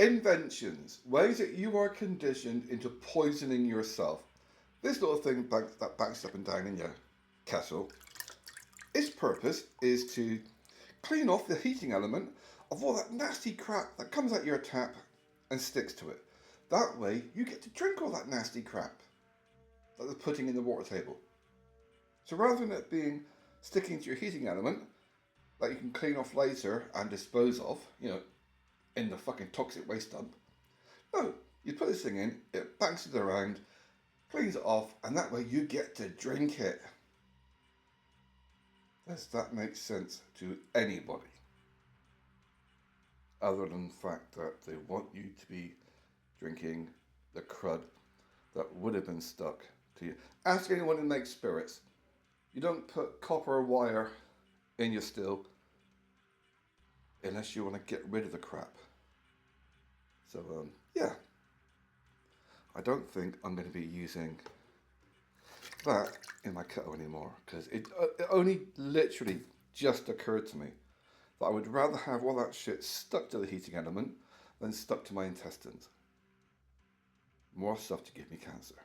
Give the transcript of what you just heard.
Inventions, ways that you are conditioned into poisoning yourself. This little thing that bounces up and down in your kettle, its purpose is to clean off the heating element of all that nasty crap that comes out your tap and sticks to it. That way you get to drink all that nasty crap that they're putting in the water table. So rather than it being sticking to your heating element that you can clean off later and dispose of, in the fucking toxic waste dump. No, you put this thing in, it bounces around, cleans it off, and that way you get to drink it. Does that make sense to anybody? Other than the fact that they want you to be drinking the crud that would have been stuck to you. Ask anyone who makes spirits. You don't put copper wire in your still unless you want to get rid of the crap. So, yeah. I don't think I'm going to be using that in my kettle anymore, because it only literally just occurred to me that I would rather have all that shit stuck to the heating element than stuck to my intestines. More stuff to give me cancer.